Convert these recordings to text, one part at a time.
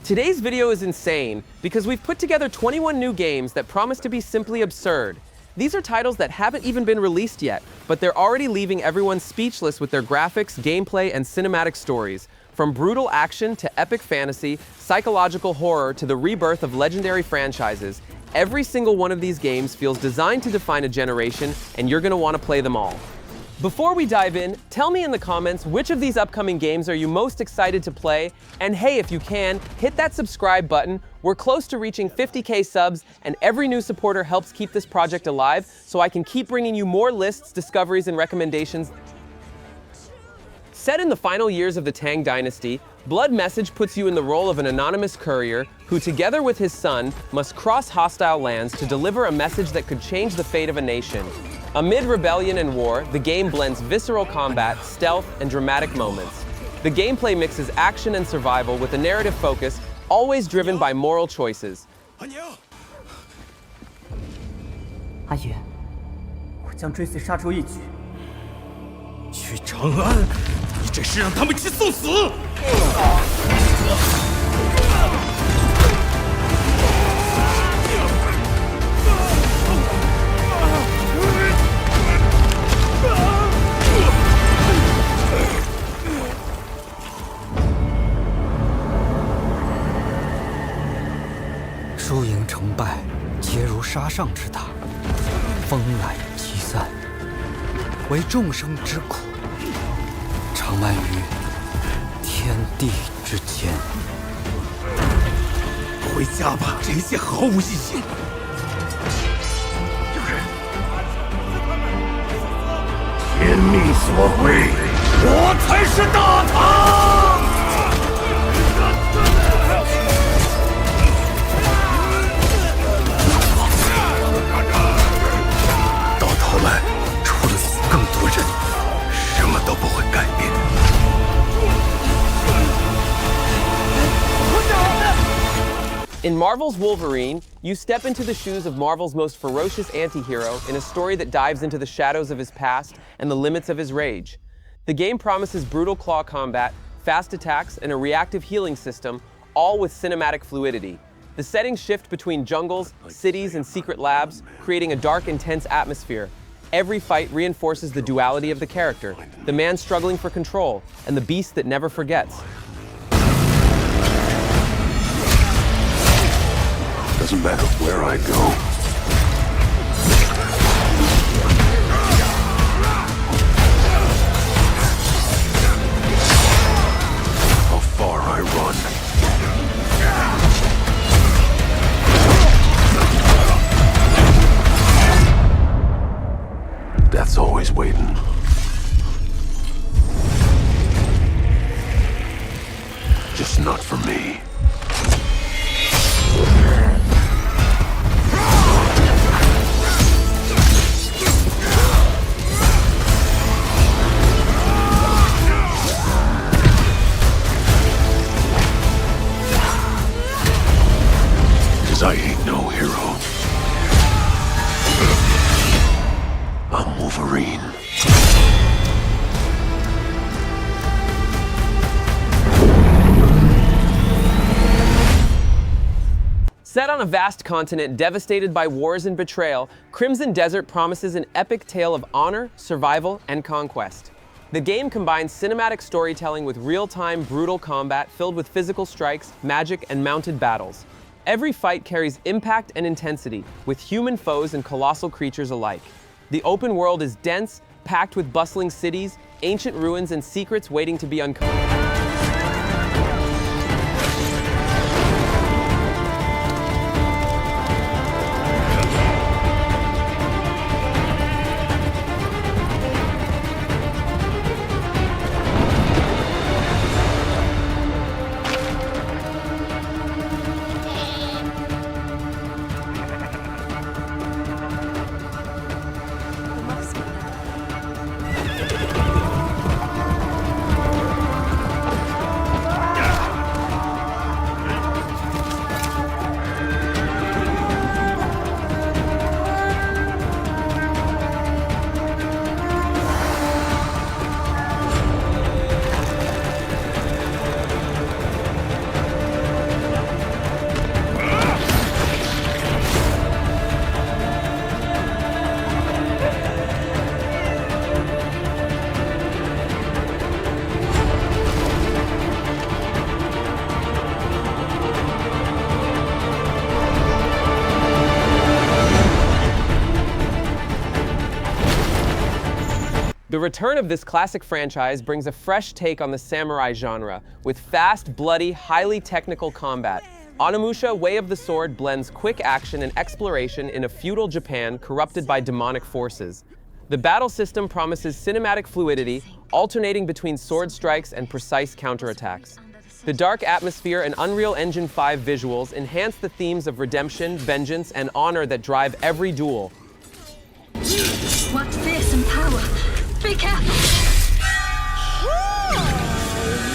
Today's video is insane because we've put together 21 new games that promise to be simply absurd. These are titles that haven't even been released yet, but they're already leaving everyone speechless with their graphics, gameplay, and cinematic stories. From brutal action to epic fantasy, psychological horror to the rebirth of legendary franchises, every single one of these games feels designed to define a generation, and you're gonna want to play them all. Before we dive in, tell me in the comments which of these upcoming games are you most excited to play, and hey, if you can, hit that subscribe button. We're close to reaching 50k subs, and every new supporter helps keep this project alive, so I can keep bringing you more lists, discoveries, and recommendations. Set in the final years of the Tang Dynasty, Blood Message puts you in the role of an anonymous courier who, together with his son, must cross hostile lands to deliver a message that could change the fate of a nation. Amid rebellion and war, the game blends visceral combat, stealth, and dramatic moments. The gameplay mixes action and survival with a narrative focus, always driven by moral choices. 阿爷，我将追随杀出一举。去长安，你这是让他们去送死！ 输赢成败，皆如沙上之塔，风来即散，为众生之苦，长漫于天地之间。回家吧，这一切毫无意义。有人，天命所归，我才是大唐。 后来，除了死更多人，什么都不会改变。In Marvel's Wolverine, you step into the shoes of Marvel's most ferocious anti-hero in a story that dives into the shadows of his past and the limits of his rage. The game promises brutal claw combat, fast attacks, and a reactive healing system, all with cinematic fluidity. The settings shift between jungles, cities, and secret labs, creating a dark, intense atmosphere. Every fight reinforces the duality of the character, the man struggling for control, and the beast that never forgets. Doesn't matter where I go. How far I run. Death's always waiting. Just not for me. Cause I ain't no hero. I'm Wolverine. Set on a vast continent devastated by wars and betrayal, Crimson Desert promises an epic tale of honor, survival, and conquest. The game combines cinematic storytelling with real-time, brutal combat filled with physical strikes, magic, and mounted battles. Every fight carries impact and intensity, with human foes and colossal creatures alike. The open world is dense, packed with bustling cities, ancient ruins, and secrets waiting to be uncovered. The return of this classic franchise brings a fresh take on the samurai genre, with fast, bloody, highly technical combat. Onimusha, Way of the Sword blends quick action and exploration in a feudal Japan corrupted by demonic forces. The battle system promises cinematic fluidity, alternating between sword strikes and precise counterattacks. The dark atmosphere and Unreal Engine 5 visuals enhance the themes of redemption, vengeance, and honor that drive every duel. What fearsome power! Be careful! Oh,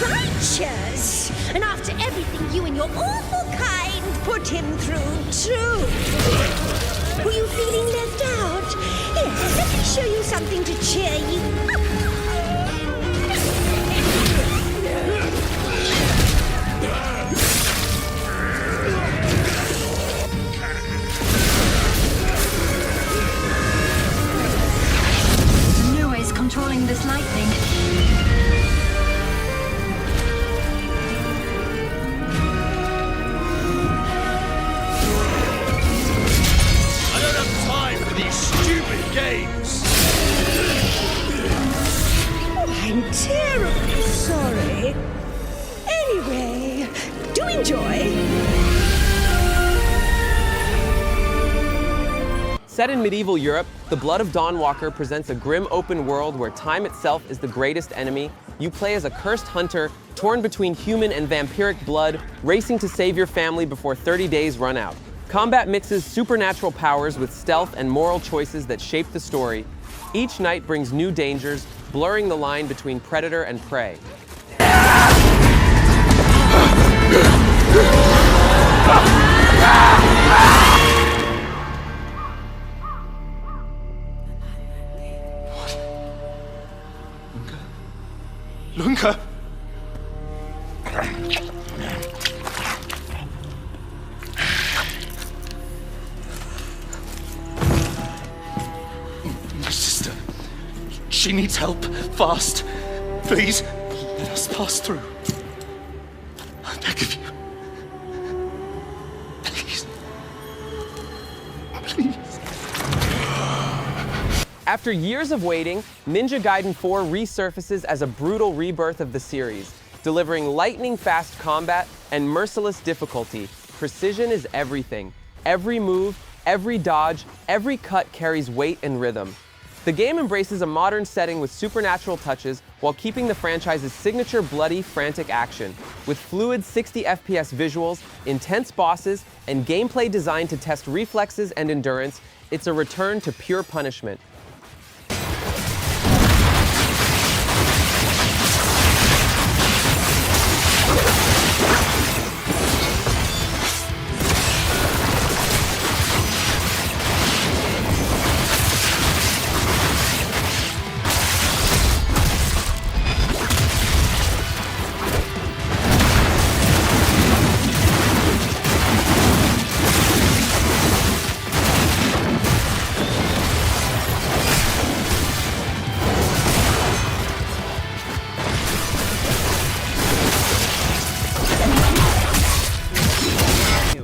righteous! And after everything you and your awful kind put him through, too! Were you feeling left out? Here, let me show you something to cheer you up. Controlling this lightning. I don't have time for these stupid games! Oh, I'm terribly sorry. Anyway, do enjoy. Set in medieval Europe, The Blood of Dawnwalker presents a grim open world where time itself is the greatest enemy. You play as a cursed hunter, torn between human and vampiric blood, racing to save your family before 30 days run out. Combat mixes supernatural powers with stealth and moral choices that shape the story. Each night brings new dangers, blurring the line between predator and prey. Lunka! My sister. She needs help, fast. Please, let us pass through. I beg of you. Please. Please. After years of waiting, Ninja Gaiden 4 resurfaces as a brutal rebirth of the series, delivering lightning-fast combat and merciless difficulty. Precision is everything. Every move, every dodge, every cut carries weight and rhythm. The game embraces a modern setting with supernatural touches while keeping the franchise's signature bloody, frantic action. With fluid 60 FPS visuals, intense bosses, and gameplay designed to test reflexes and endurance, it's a return to pure punishment.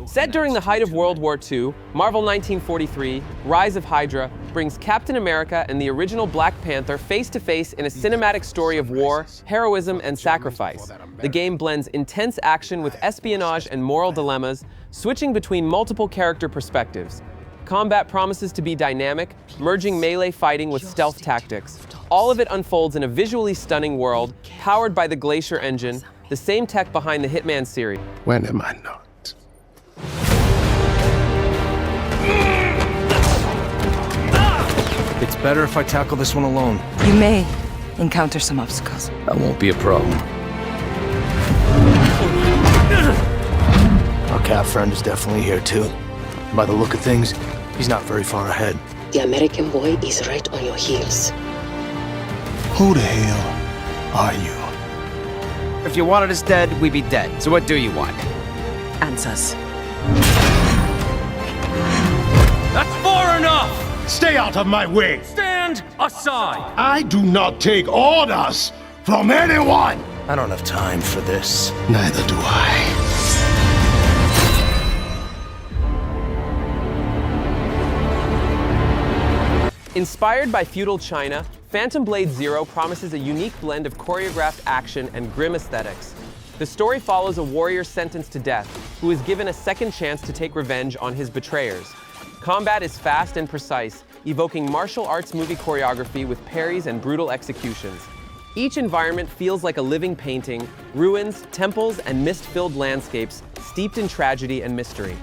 Set during the height of World War II, Marvel 1943, Rise of Hydra, brings Captain America and the original Black Panther face-to-face in a cinematic story of war, heroism, and sacrifice. The game blends intense action with espionage and moral dilemmas, switching between multiple character perspectives. Combat promises to be dynamic, merging melee fighting with stealth tactics. All of it unfolds in a visually stunning world, powered by the Glacier engine, the same tech behind the Hitman series. When am I not? It's better if I tackle this one alone. You may encounter some obstacles. That won't be a problem. Our cat friend is definitely here too. By the look of things, he's not very far ahead. The American boy is right on your heels. Who the hell are you? If you wanted us dead, we'd be dead. So what do you want? Answers. That's far enough! Stay out of my way! Stand aside! I do not take orders from anyone! I don't have time for this. Neither do I. Inspired by feudal China, Phantom Blade Zero promises a unique blend of choreographed action and grim aesthetics. The story follows a warrior sentenced to death, who is given a second chance to take revenge on his betrayers. Combat is fast and precise, evoking martial arts movie choreography with parries and brutal executions. Each environment feels like a living painting, ruins, temples, and mist-filled landscapes steeped in tragedy and mystery.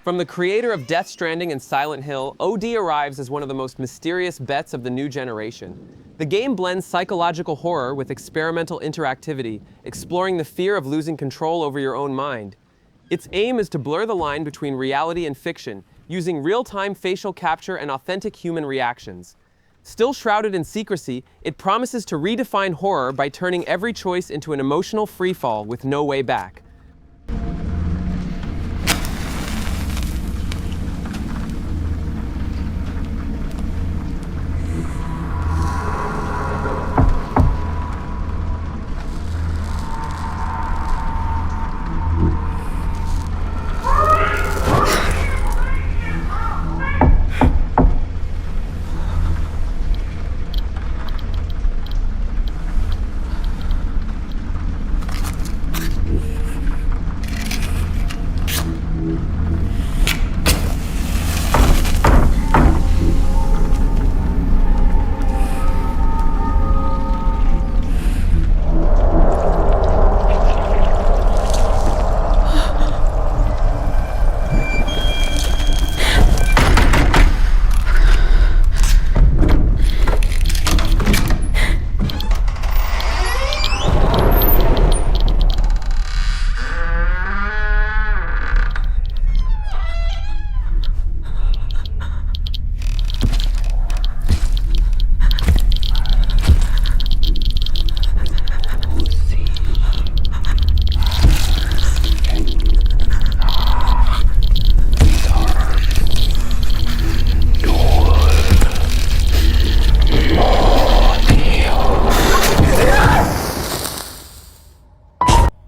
From the creator of Death Stranding and Silent Hill, OD arrives as one of the most mysterious bets of the new generation. The game blends psychological horror with experimental interactivity, exploring the fear of losing control over your own mind. Its aim is to blur the line between reality and fiction, using real-time facial capture and authentic human reactions. Still shrouded in secrecy, it promises to redefine horror by turning every choice into an emotional freefall with no way back.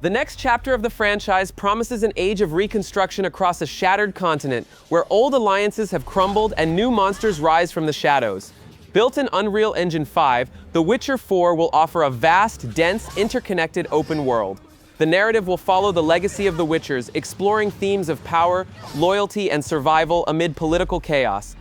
The next chapter of the franchise promises an age of reconstruction across a shattered continent, where old alliances have crumbled and new monsters rise from the shadows. Built in Unreal Engine 5, The Witcher 4 will offer a vast, dense, interconnected open world. The narrative will follow the legacy of the Witchers, exploring themes of power, loyalty, and survival amid political chaos.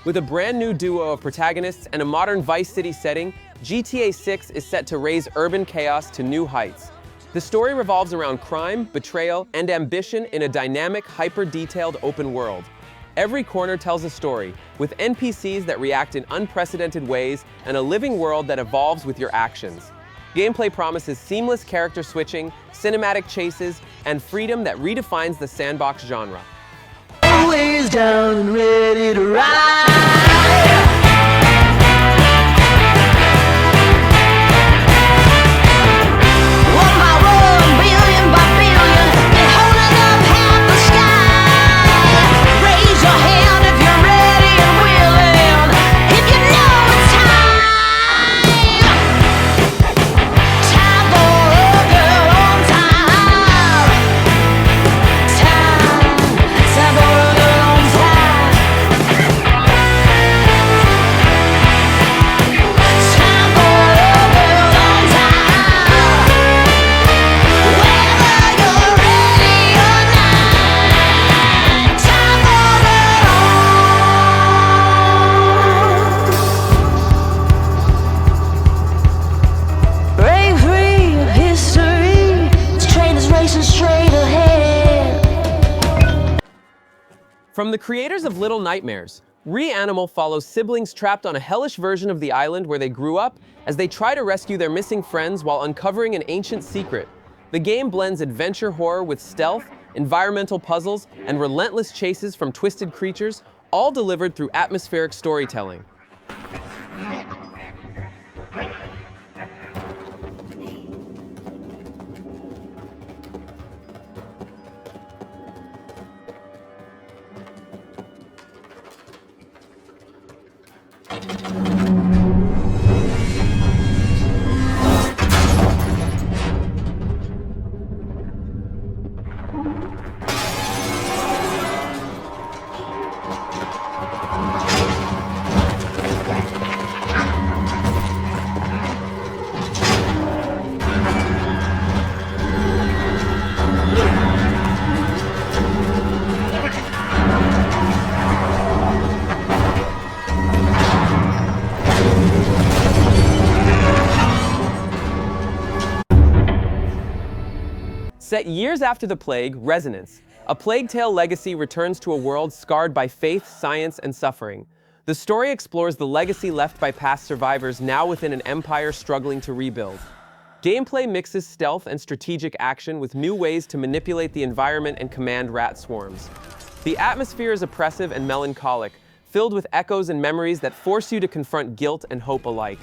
With a brand new duo of protagonists and a modern Vice City setting, GTA 6 is set to raise urban chaos to new heights. The story revolves around crime, betrayal, and ambition in a dynamic, hyper-detailed open world. Every corner tells a story, with NPCs that react in unprecedented ways and a living world that evolves with your actions. Gameplay promises seamless character switching, cinematic chases, and freedom that redefines the sandbox genre. Always down and ready to ride. From the creators of Little Nightmares, REANIMAL follows siblings trapped on a hellish version of the island where they grew up as they try to rescue their missing friends while uncovering an ancient secret. The game blends adventure horror with stealth, environmental puzzles, and relentless chases from twisted creatures, all delivered through atmospheric storytelling. Set years after the Plague, Resonance, a Plague Tale legacy returns to a world scarred by faith, science, and suffering. The story explores the legacy left by past survivors now within an empire struggling to rebuild. Gameplay mixes stealth and strategic action with new ways to manipulate the environment and command rat swarms. The atmosphere is oppressive and melancholic, filled with echoes and memories that force you to confront guilt and hope alike.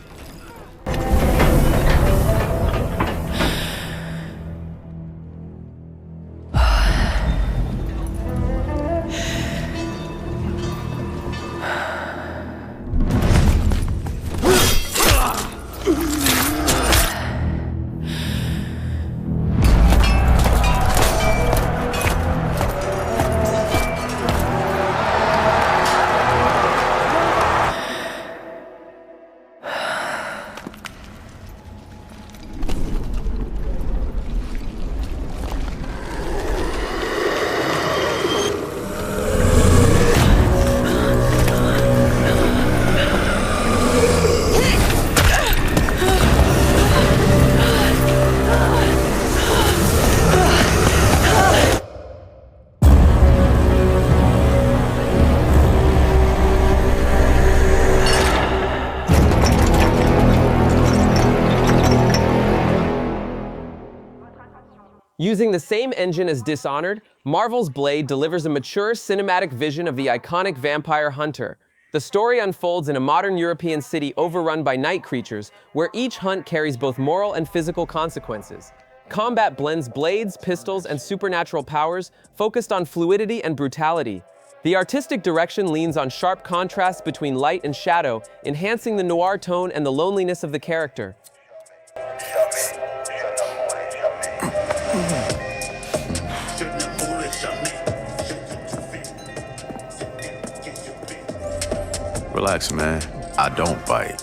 Using the same engine as Dishonored, Marvel's Blade delivers a mature cinematic vision of the iconic vampire hunter. The story unfolds in a modern European city overrun by night creatures, where each hunt carries both moral and physical consequences. Combat blends blades, pistols, and supernatural powers, focused on fluidity and brutality. The artistic direction leans on sharp contrasts between light and shadow, enhancing the noir tone and the loneliness of the character. Relax, man. I don't bite.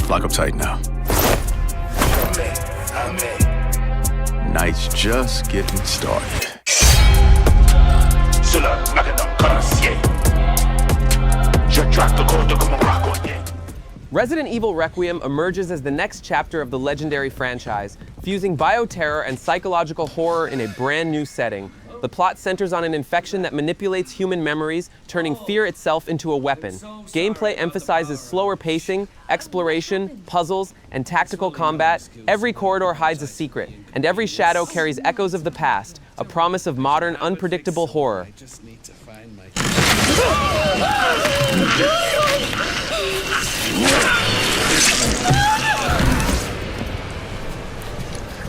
Lock up tight now. Night's just getting started. Resident Evil Requiem emerges as the next chapter of the legendary franchise, fusing bioterror and psychological horror in a brand new setting. The plot centers on an infection that manipulates human memories, turning fear itself into a weapon. Gameplay emphasizes slower pacing, exploration, puzzles, and tactical combat. Every corridor hides a secret, and every shadow carries echoes of the past, a promise of modern, unpredictable horror.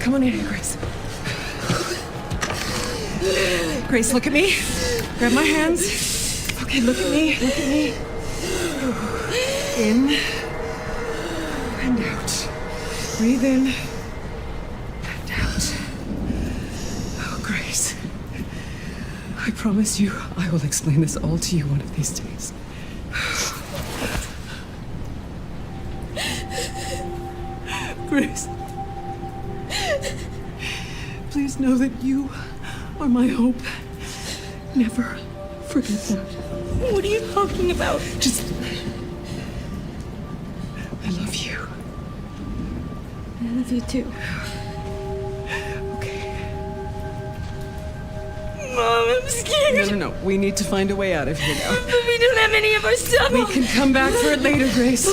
Come on in here, Grace. Grace, look at me. Grab my hands. Okay, look at me. Look at me. In and out. Breathe in and out. Oh, Grace. I promise you, I will explain this all to you one of these days. Grace. Please know that you are my hope. Never forget that. What are you talking about? Just... I love you. I love you too. Okay. Mom, I'm scared. No. We need to find a way out of here now. But we don't have any of our stuff. We can come back for it later, Grace.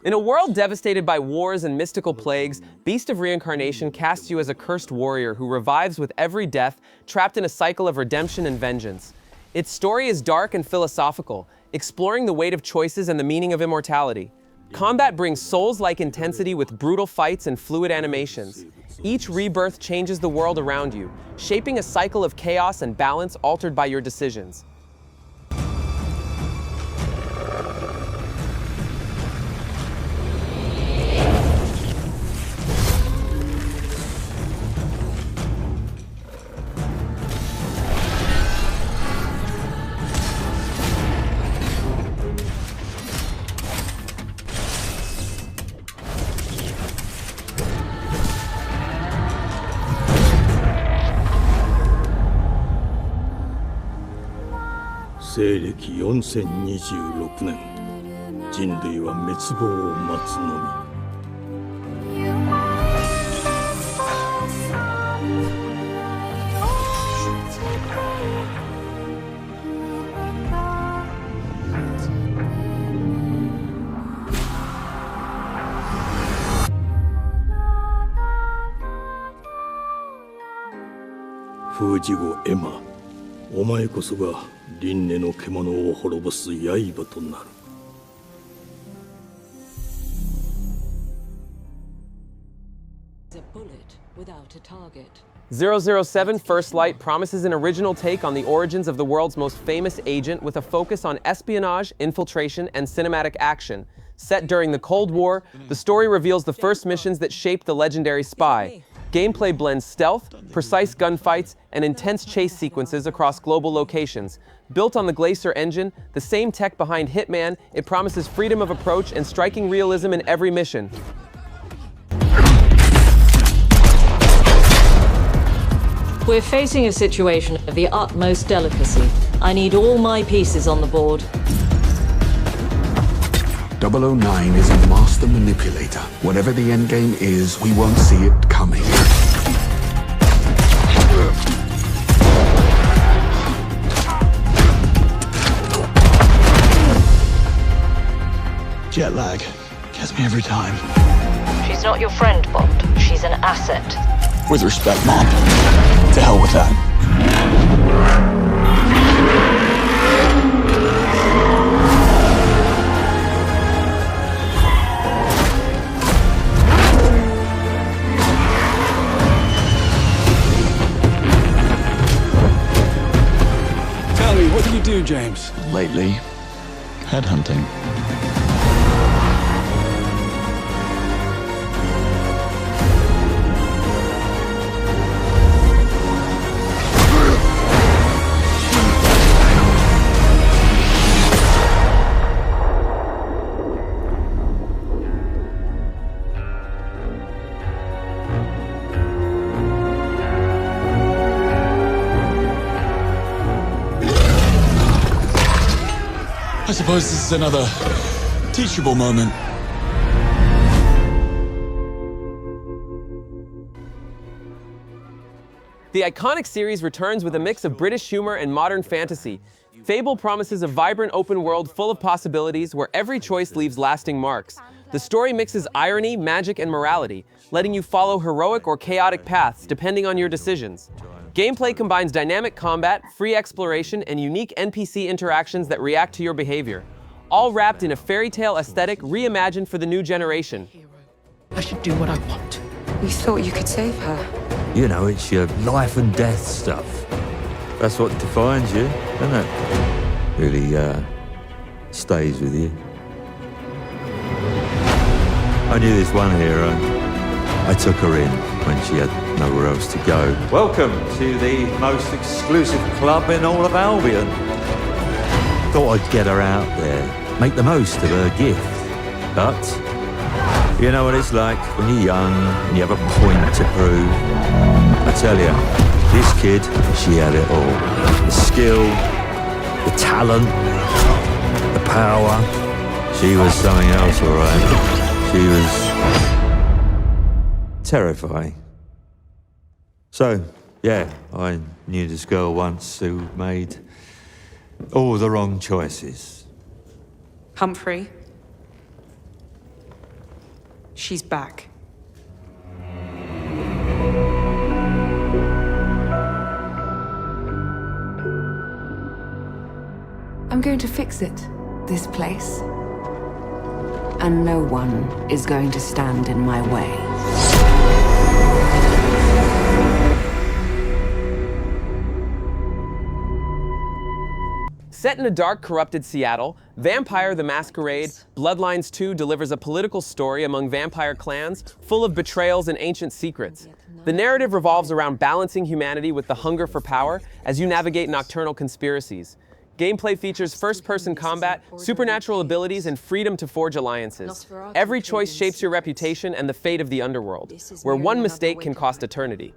In a world devastated by wars and mystical plagues, Beast of Reincarnation casts you as a cursed warrior who revives with every death, trapped in a cycle of redemption and vengeance. Its story is dark and philosophical, exploring the weight of choices and the meaning of immortality. Combat brings Souls-like intensity with brutal fights and fluid animations. Each rebirth changes the world around you, shaping a cycle of chaos and balance altered by your decisions.西暦4026年、人類は滅亡を待つのみ。封じ子エマ、お前こそが輪廻の獣を滅ぼす刃となる。007 First Light promises an original take on the origins of the world's most famous agent with a focus on espionage, infiltration, and cinematic action. Set during the Cold War, the story reveals the first missions that shaped the legendary spy. Gameplay blends stealth, precise gunfights, and intense chase sequences across global locations. Built on the Glacier engine, the same tech behind Hitman, it promises freedom of approach and striking realism in every mission. We're facing a situation of the utmost delicacy. I need all my pieces on the board. 009 is a master manipulator. Whatever the endgame is, we won't see it coming. Jet lag gets me every time. She's not your friend, Bond. She's an asset. With respect, Mom. To hell with that. Tell me, what do you do, James? Lately, headhunting. suppose this is another teachable moment. The iconic series returns with a mix of British humor and modern fantasy. Fable promises a vibrant open world full of possibilities where every choice leaves lasting marks. The story mixes irony, magic, and morality, letting you follow heroic or chaotic paths depending on your decisions. Gameplay combines dynamic combat, free exploration, and unique NPC interactions that react to your behavior, all wrapped in a fairy tale aesthetic reimagined for the new generation. I should do what I want. You thought you could save her? You know, it's your life and death stuff. That's what defines you, isn't it? Really, stays with you. I knew this one hero. I took her in when she had nowhere else to go. Welcome to the most exclusive club in all of Albion. Thought I'd get her out there, make the most of her gift. But you know what it's like when you're young and you have a point to prove. I tell you, this kid, she had it all. The skill, the talent, the power. She was something else, all right. She was terrifying. So, yeah, I knew this girl once who made all the wrong choices. Humphrey? She's back. I'm going to fix it, this place. And no one is going to stand in my way. Set in a dark, corrupted Seattle, Vampire the Masquerade, Bloodlines 2 delivers a political story among vampire clans full of betrayals and ancient secrets. The narrative revolves around balancing humanity with the hunger for power as you navigate nocturnal conspiracies. Gameplay features first-person combat, supernatural abilities, and freedom to forge alliances. Every choice shapes your reputation and the fate of the underworld, where one mistake can cost eternity.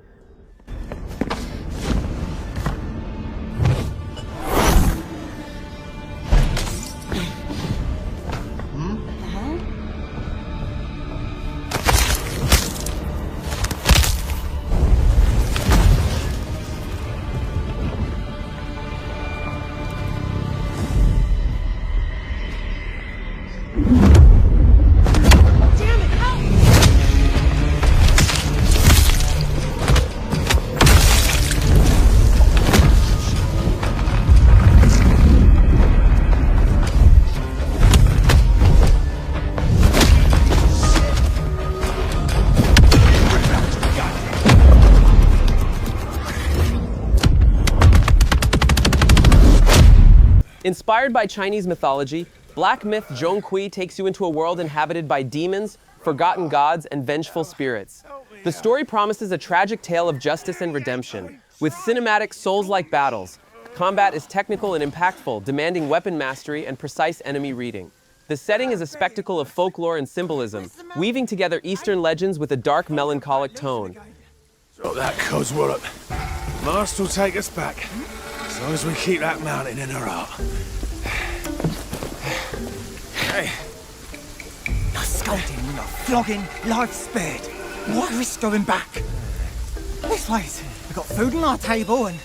Inspired by Chinese mythology, black myth Zhong takes you into a world inhabited by demons, forgotten gods, and vengeful spirits. The story promises a tragic tale of justice and redemption, with cinematic Souls-like battles. Combat is technical and impactful, demanding weapon mastery and precise enemy reading. The setting is a spectacle of folklore and symbolism, weaving together Eastern legends with a dark, melancholic tone. Drop that coswallop. Master will take us back, as long as we keep that mountain in her heart. Hey. No scolding, no flogging, life spared. Why risk going back? This place, we've got food on our table and...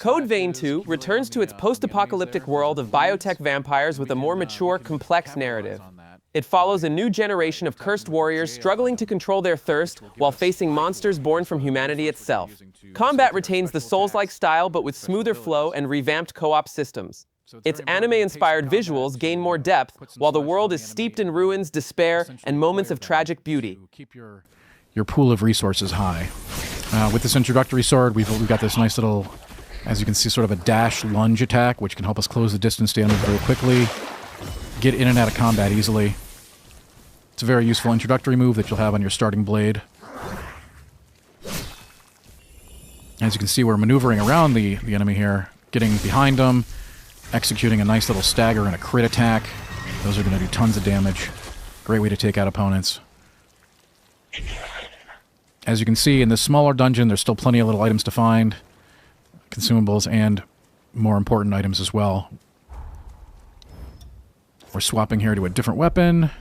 Code Vein 2 returns to its post-apocalyptic world of biotech vampires with a more mature, complex narrative. It follows a new generation of cursed warriors struggling to control their thirst while facing monsters born from humanity itself. Combat retains the Souls-like style but with smoother flow and revamped co-op systems. Its anime-inspired visuals gain more depth, while the world is steeped in ruins, despair, and moments of tragic beauty. Keep your pool of resources high. With this introductory sword, we've got this nice little, as you can see, sort of a dash lunge attack, which can help us close the distance to enemies very quickly, get in and out of combat easily. It's a very useful introductory move that you'll have on your starting blade. As you can see, we're maneuvering around the enemy here, getting behind them, executing a nice little stagger and a crit attack. Those are going to do tons of damage. Great way to take out opponents. As you can see, in this smaller dungeon, there's still plenty of little items to find, consumables, and more important items as well. We're swapping here to a different weapon.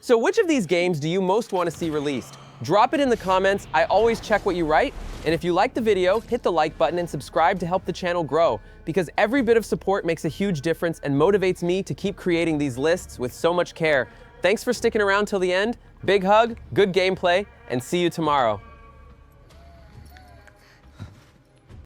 So which of these games do you most want to see released? Drop it in the comments. I always check what you write. And if you like the video, hit the like button and subscribe to help the channel grow, because every bit of support makes a huge difference and motivates me to keep creating these lists with so much care. Thanks for sticking around till the end. Big hug, good gameplay, and see you tomorrow.